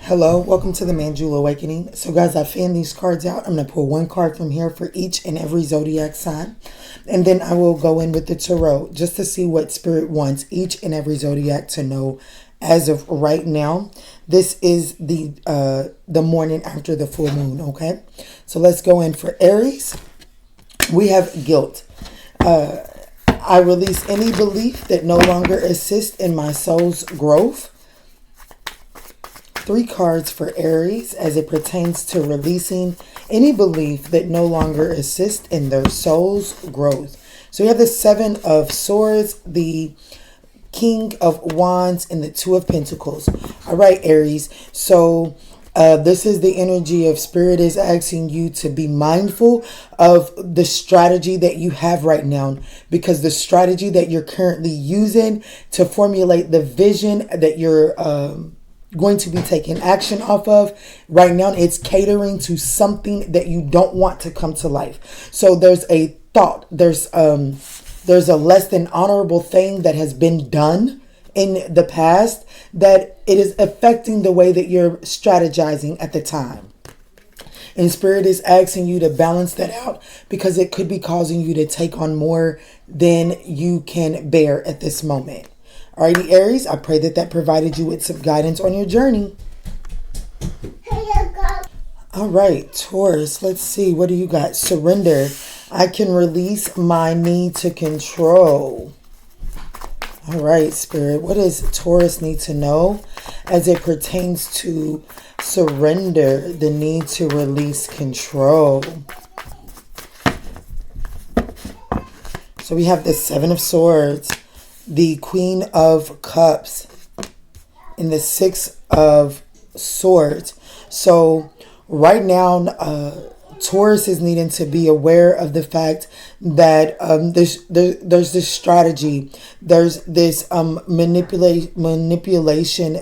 Hello, welcome to the Manjula Awakening. So guys, I fanned these cards out. I'm going to pull one card from here for each and every zodiac sign. And then I will go in with the tarot just to see what Spirit wants each and every zodiac to know as of right now. This is the morning after the full moon, okay? So let's go in for Aries. We have guilt. I release any belief that no longer assists in my soul's growth. 3 cards for Aries as it pertains to releasing any belief that no longer assists in their soul's growth. So we have the 7 of Swords, the King of Wands, and the 2 of Pentacles. All right, Aries. So this is the energy of Spirit is asking you to be mindful of the strategy that you have right now, because the strategy that you're currently using to formulate the vision that you're going to be taking action off of right now, it's catering to something that you don't want to come to life. So there's a thought, there's a less than honorable thing that has been done in the past that it is affecting the way that you're strategizing at the time. And Spirit is asking you to balance that out because it could be causing you to take on more than you can bear at this moment. Alrighty, Aries, I pray that provided you with some guidance on your journey. All right, Taurus, let's see. What do you got? Surrender. I can release my need to control. All right, Spirit, what does Taurus need to know as it pertains to surrender, the need to release control? So we have the 7 of Swords, the Queen of Cups, and the 6 of Swords. So right now, Taurus is needing to be aware of the fact that there's this strategy, there's this manipulation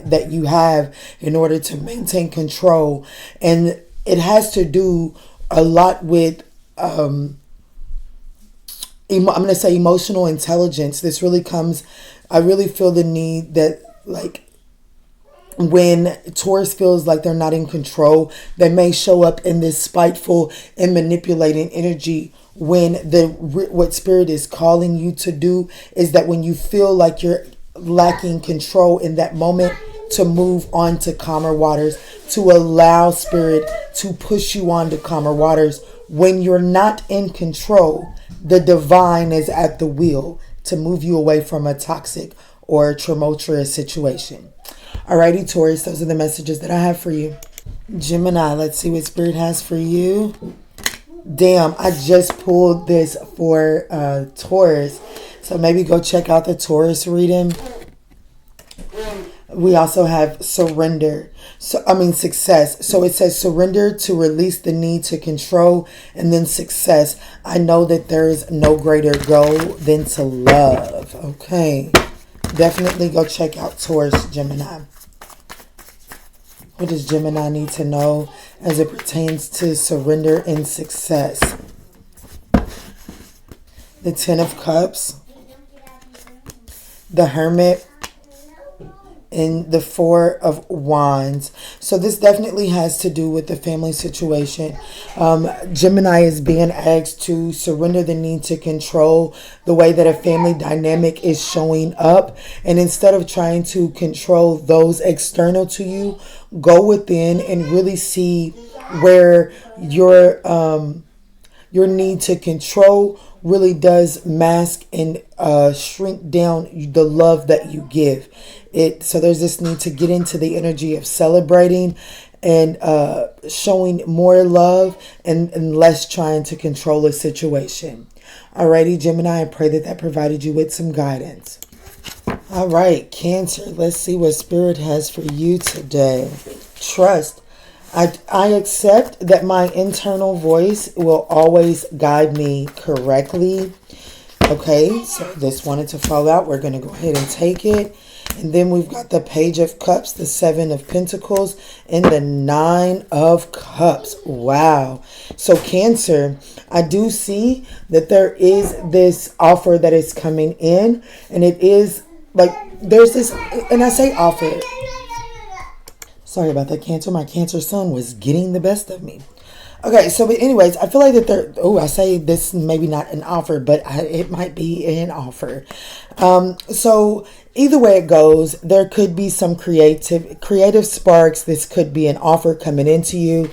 that you have in order to maintain control, and it has to do a lot with I'm going to say emotional intelligence. This really comes, I really feel the need that, like, when Taurus feels like they're not in control, they may show up in this spiteful and manipulating energy, when what Spirit is calling you to do is that when you feel like you're lacking control in that moment, to move on to calmer waters, to allow Spirit to push you on to calmer waters. When you're not in control, the divine is at the wheel to move you away from a toxic or tumultuous situation. Alrighty, Taurus, those are the messages that I have for you. Gemini, let's see what Spirit has for you. Damn, I just pulled this for Taurus. So maybe go check out the Taurus reading. We also have surrender. Success. So it says surrender to release the need to control, and then success. I know that there is no greater goal than to love. Okay. Definitely go check out Taurus, Gemini. What does Gemini need to know as it pertains to surrender and success? The 10 of Cups, the Hermit, and the 4 of Wands. So this definitely has to do with the family situation. Gemini is being asked to surrender the need to control the way that a family dynamic is showing up. And instead of trying to control those external to you, go within and really see where your need to control really does mask and shrink down the love that you give it. So there's this need to get into the energy of celebrating and showing more love and less trying to control a situation. Alrighty, Gemini, I pray that provided you with some guidance. All right, Cancer, let's see what Spirit has for you today. Trust. I accept that my internal voice will always guide me correctly. Okay, so this wanted to fall out. We're going to go ahead and take it. And then we've got the Page of Cups, the 7 of Pentacles, and the 9 of Cups. Wow. So Cancer, I do see that there is this offer that is coming in. And it is like, there's this, and I say offer. Sorry about that, Cancer. My Cancer sun was getting the best of me. Okay, so but anyways, I feel like that there. Oh, I say this maybe not an offer, but it might be an offer. So either way it goes, there could be some creative sparks. This could be an offer coming into you.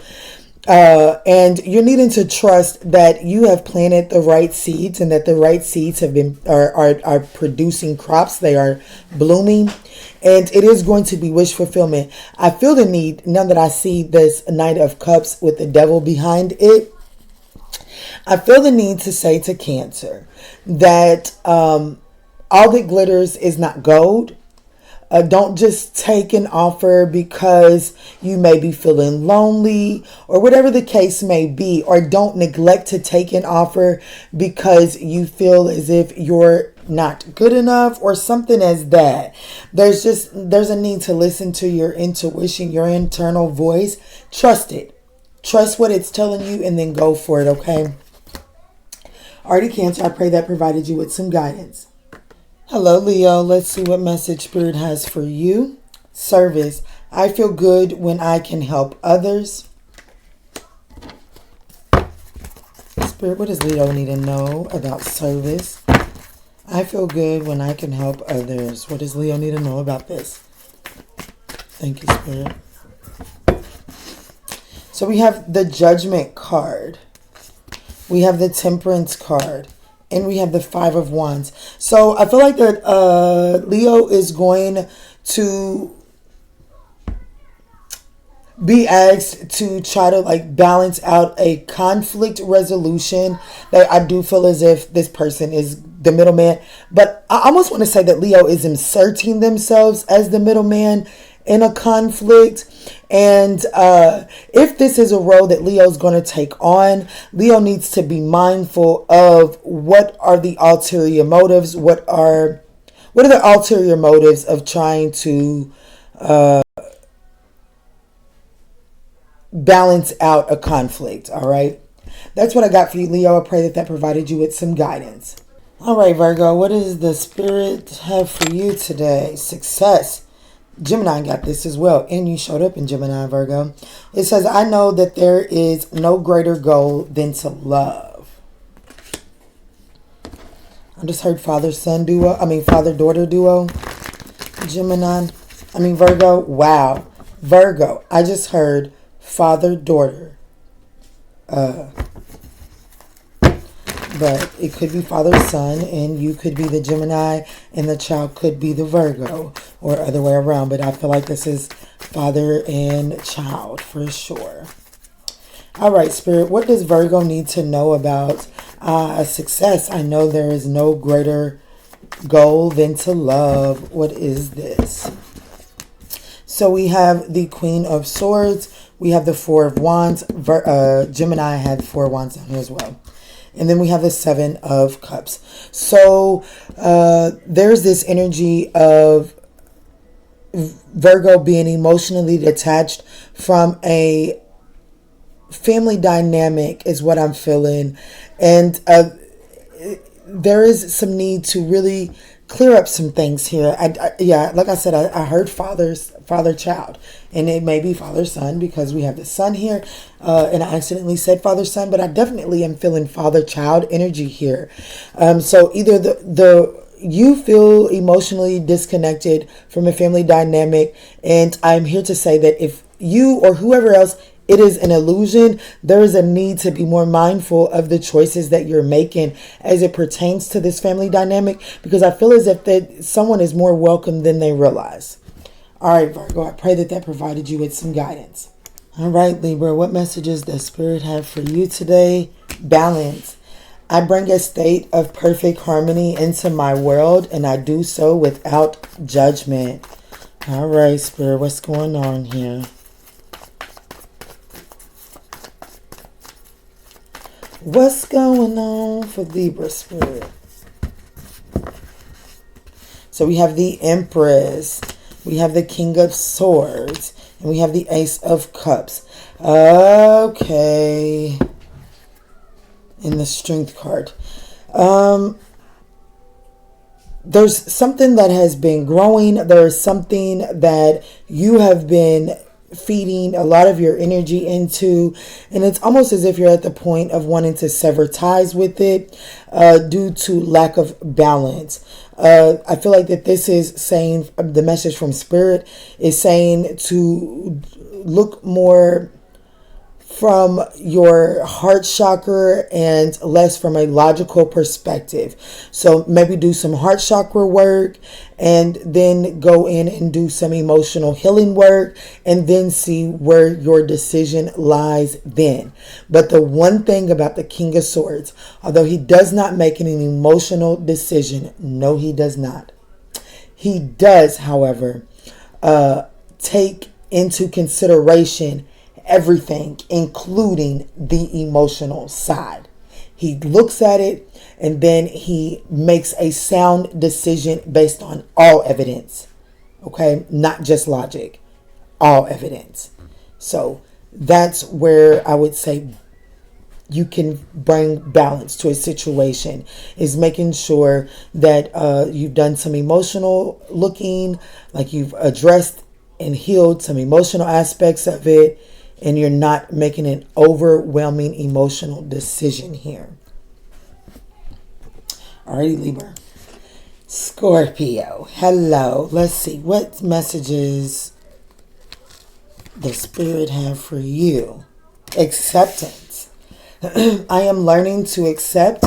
And you're needing to trust that you have planted the right seeds and that the right seeds have been are producing crops. They are blooming, and it is going to be wish fulfillment. I feel the need now that I see this Knight of Cups with the devil behind it. I feel the need to say to Cancer that all that glitters is not gold. Don't just take an offer because you may be feeling lonely or whatever the case may be, or don't neglect to take an offer because you feel as if you're not good enough or something as that. There's a need to listen to your intuition, your internal voice. Trust it. Trust what it's telling you and then go for it, okay? Alrighty, Cancer, I pray that provided you with some guidance. Hello, Leo. Let's see what message Spirit has for you. Service. I feel good when I can help others. Spirit, what does Leo need to know about service? I feel good when I can help others. What does Leo need to know about this? Thank you, Spirit. So we have the Judgment card. We have the Temperance card. And we have the Five of Wands. So I feel like that Leo is going to be asked to try to like balance out a conflict resolution. That I do feel as if this person is the middleman. But I almost want to say that Leo is inserting themselves as the middleman in a conflict. And if this is a role that Leo's going to take on, Leo needs to be mindful of what are the ulterior motives. What are the ulterior motives of trying to balance out a conflict? All right. That's what I got for you, Leo. I pray that provided you with some guidance. All right, Virgo, what does the Spirit have for you today? Success. Gemini got this as well, and you showed up in Gemini, Virgo. It says, I know that there is no greater goal than to love. I just heard father-daughter duo. Virgo. Wow. Virgo, I just heard father-daughter. But it could be father-son, and you could be the Gemini, and the child could be the Virgo, or other way around. But I feel like this is father and child for sure. All right, Spirit, what does Virgo need to know about success? I know there is no greater goal than to love. What is this? So we have the Queen of Swords. We have the Four of Wands. Gemini had Four of Wands on here as well. And then we have the Seven of Cups. So there's this energy of Virgo being emotionally detached from a family dynamic is what I'm feeling. And there is some need to really clear up some things here. Like I said, I heard father-child, and it may be father-son because we have the sun here, and I accidentally said father-son, but I definitely am feeling father-child energy here. So either you feel emotionally disconnected from a family dynamic, and I'm here to say that if you or whoever else, it is an illusion. There is a need to be more mindful of the choices that you're making as it pertains to this family dynamic, because I feel as if that someone is more welcome than they realize. All right, Virgo, I pray that provided you with some guidance. All right, Libra, what messages does Spirit have for you today? Balance. I bring a state of perfect harmony into my world, and I do so without judgment. All right, Spirit, what's going on here? What's going on for Libra, Spirit? So we have the Empress, we have the King of Swords, and we have the Ace of Cups. Okay. In the Strength card. There's something that has been growing. There's something that you have been feeding a lot of your energy into, and it's almost as if you're at the point of wanting to sever ties with it due to lack of balance. I feel like that this is saying, the message from Spirit is saying to look more from your heart chakra and less from a logical perspective. So maybe do some heart chakra work and then go in and do some emotional healing work and then see where your decision lies then. But the one thing about the King of Swords, although he does not make an emotional decision, no, he does not. He does, however, take into consideration everything, including the emotional side. He looks at it and then he makes a sound decision based on all evidence. Okay? Not just logic. All evidence. So that's where I would say you can bring balance to a situation, is making sure that you've done some emotional looking, like you've addressed and healed some emotional aspects of it, and you're not making an overwhelming emotional decision here. Alrighty, Libra. Scorpio. Hello. Let's see. What messages the Spirit have for you? Acceptance. I am learning to accept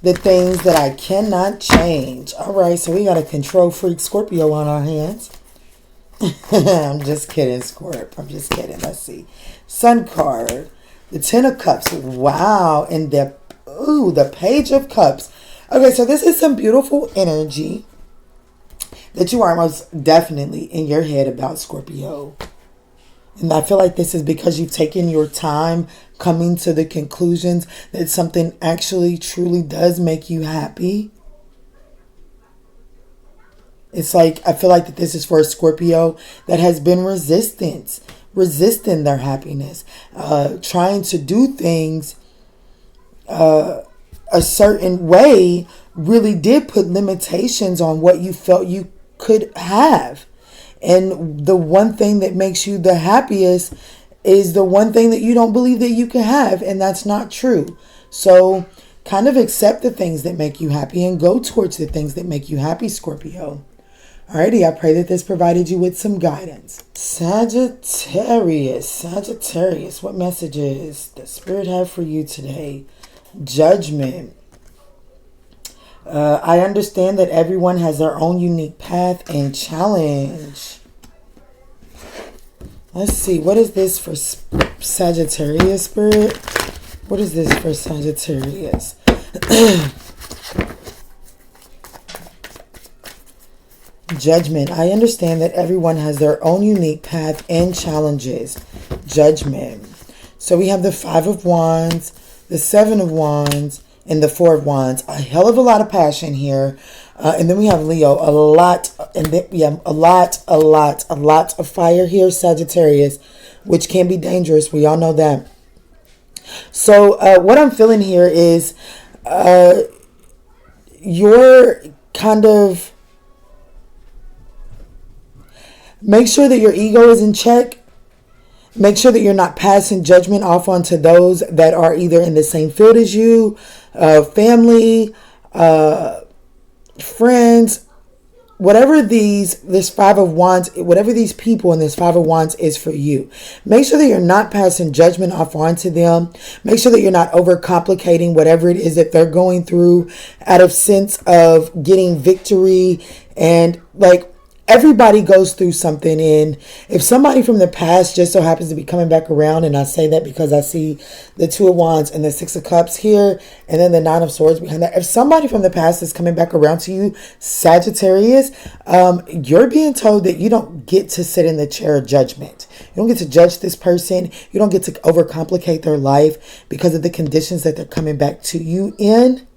the things that I cannot change. Alright, so we got a control freak Scorpio on our hands. I'm just kidding, Scorp. I'm just kidding. Let's see. Sun card. The Ten of Cups. Wow. And the Page of Cups. Okay, so this is some beautiful energy that you are most definitely in your head about, Scorpio. And I feel like this is because you've taken your time coming to the conclusions that something actually truly does make you happy. It's like, I feel like that this is for a Scorpio that has been resisting their happiness, trying to do things a certain way, really did put limitations on what you felt you could have. And the one thing that makes you the happiest is the one thing that you don't believe that you can have, and that's not true. So kind of accept the things that make you happy and go towards the things that make you happy, Scorpio. Alrighty, I pray that this provided you with some guidance. Sagittarius, what messages does the Spirit have for you today? Judgment. I understand that everyone has their own unique path and challenge. Let's see, what is this for Sagittarius, Spirit? What is this for Sagittarius? Judgment. I understand that everyone has their own unique path and challenges. Judgment. So we have the Five of Wands, the Seven of Wands, and the Four of Wands. A hell of a lot of passion here. And then we have Leo. A lot of fire here, Sagittarius, which can be dangerous. We all know that. So what I'm feeling here is you're kind of... Make sure that your ego is in check. Make sure that you're not passing judgment off onto those that are either in the same field as you, family, friends, whatever this Five of Wands, whatever these people in this Five of Wands is for you. Make sure that you're not passing judgment off onto them. Make sure that you're not overcomplicating whatever it is that they're going through out of sense of getting victory. And like, everybody goes through something, and if somebody from the past just so happens to be coming back around, and I say that because I see the Two of Wands and the Six of Cups here, and then the Nine of Swords behind that. If somebody from the past is coming back around to you, Sagittarius, you're being told that you don't get to sit in the chair of judgment. You don't get to judge this person. You don't get to overcomplicate their life because of the conditions that they're coming back to you in.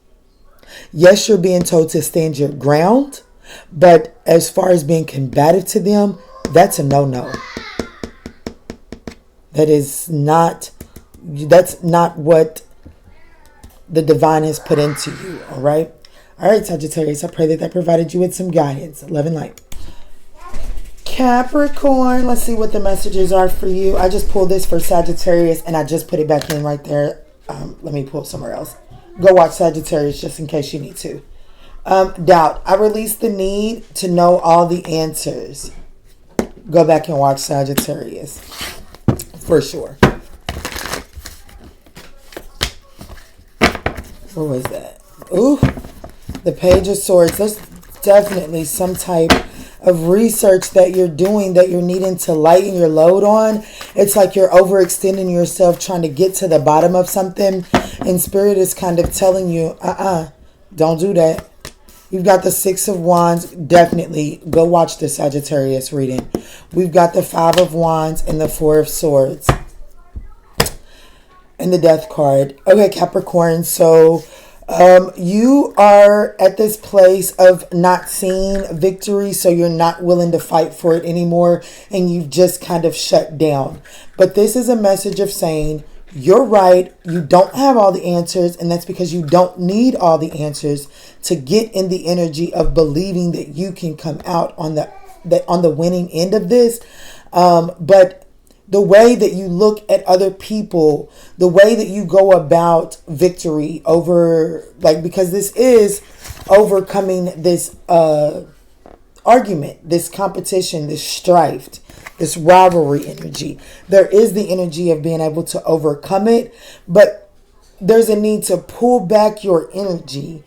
Yes, you're being told to stand your ground. But as far as being combative to them, that's a no-no. That's not what the divine has put into you, all right? All right, Sagittarius, I pray that provided you with some guidance. Love and light. Capricorn, let's see what the messages are for you. I just pulled this for Sagittarius and I just put it back in right there. Let me pull somewhere else. Go watch Sagittarius just in case you need to. Doubt. I release the need to know all the answers. Go back and watch Sagittarius. For sure. What was that? Ooh, the Page of Swords. There's definitely some type of research that you're doing that you're needing to lighten your load on. It's like you're overextending yourself trying to get to the bottom of something. And Spirit is kind of telling you, don't do that. You've got the Six of Wands. Definitely go watch the Sagittarius reading. We've got the Five of Wands and the Four of Swords. And the Death card. Okay, Capricorn. So you are at this place of not seeing victory, so you're not willing to fight for it anymore, and you've just kind of shut down. But this is a message of saying, you're right, you don't have all the answers, and that's because you don't need all the answers to get in the energy of believing that you can come out on the winning end of this. But the way that you look at other people, the way that you go about victory over, because this is overcoming this argument, this competition, this strife, this rivalry energy. There is the energy of being able to overcome it, but there's a need to pull back your energy,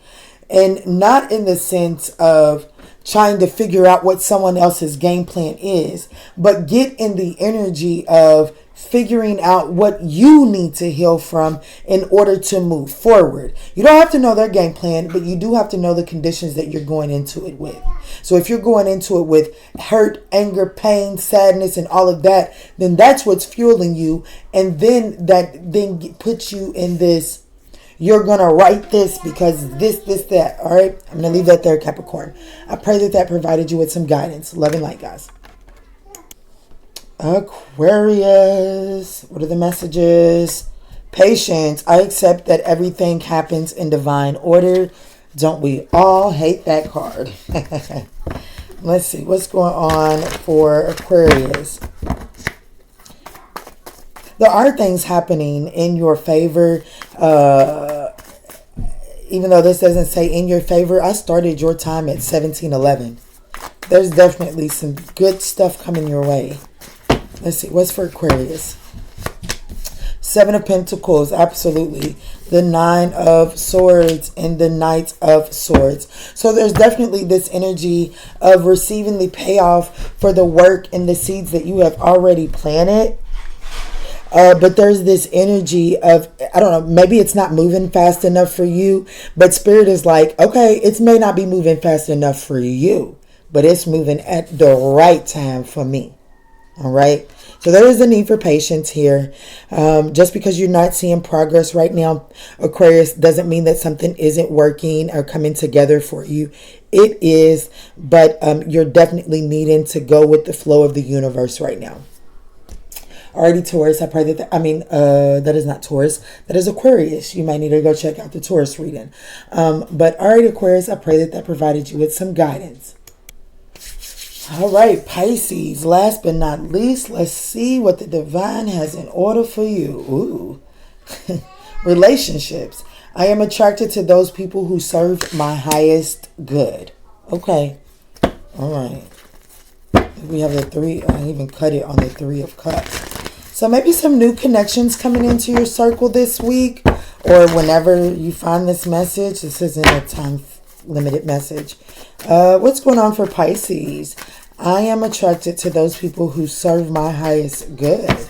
and not in the sense of trying to figure out what someone else's game plan is, but get in the energy of figuring out what you need to heal from in order to move forward. You don't have to know their game plan, but you do have to know the conditions that you're going into it with. So if you're going into it with hurt, anger, pain, sadness, and all of that, then that's what's fueling you. And then that then puts you in this, you're going to write this because this, that. All right. I'm going to leave that there, Capricorn. I pray that provided you with some guidance. Love and light, guys. Aquarius. What are the messages? Patience. I accept that everything happens in divine order. Don't we all hate that card? Let's see. What's going on for Aquarius? There are things happening in your favor. Even though this doesn't say in your favor, I started your time at 1711. There's definitely some good stuff coming your way. Let's see. What's for Aquarius? Seven of Pentacles. Absolutely. The Nine of Swords and the Knight of Swords. So there's definitely this energy of receiving the payoff for the work and the seeds that you have already planted. But there's this energy of, I don't know, maybe it's not moving fast enough for you, but Spirit is like, okay, it may not be moving fast enough for you, but it's moving at the right time for me. All right. So there is a need for patience here. Just because you're not seeing progress right now, Aquarius, doesn't mean that something isn't working or coming together for you. It is, but you're definitely needing to go with the flow of the universe right now. Alrighty, Taurus, I pray that, that is not Taurus. That is Aquarius. You might need to go check out the Taurus reading. But alright, Aquarius, I pray that provided you with some guidance. All right, Pisces, last but not least, let's see what the divine has in order for you. Ooh. Relationships. I am attracted to those people who serve my highest good. Okay. All right. We have the three. I even cut it on the Three of Cups. So maybe some new connections coming into your circle this week, or whenever you find this message. This isn't a time limited message. What's going on for Pisces? I am attracted to those people who serve my highest good.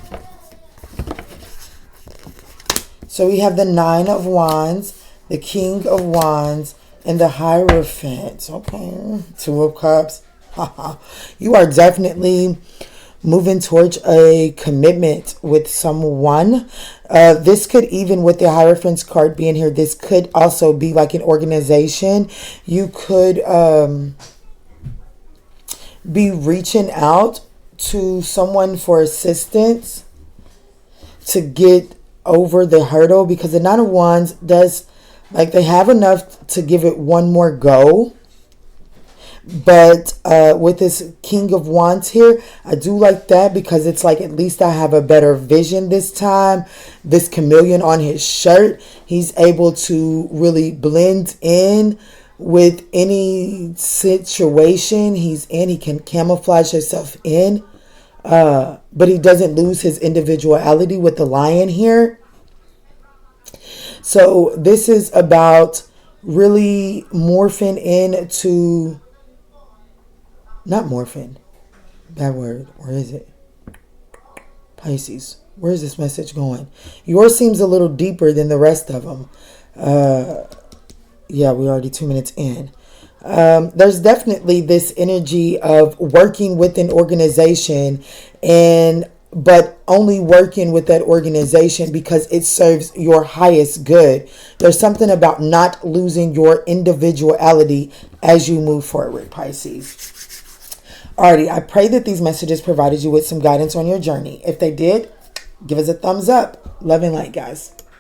So we have the Nine of Wands, the King of Wands, and the Hierophant. Okay. Two of Cups. You are definitely moving towards a commitment with someone. This could, even with the Hierophant's card being here, this could also be like an organization. You could be reaching out to someone for assistance to get over the hurdle, because the Nine of Wands does, like, they have enough to give it one more go. But with this King of Wands here, I do like that because it's like at least I have a better vision this time. This chameleon on his shirt, he's able to really blend in with any situation he's in. He can camouflage himself in. But he doesn't lose his individuality with the lion here. So this is about really morphing into, not morphing, bad word, or is it? Pisces, where is this message going? Yours seems a little deeper than the rest of them. Yeah, we're already 2 minutes in. There's definitely this energy of working with an organization, but only working with that organization because it serves your highest good. There's something about not losing your individuality as you move forward, Pisces. Alrighty, I pray that these messages provided you with some guidance on your journey. If they did, give us a thumbs up. Love and light, guys.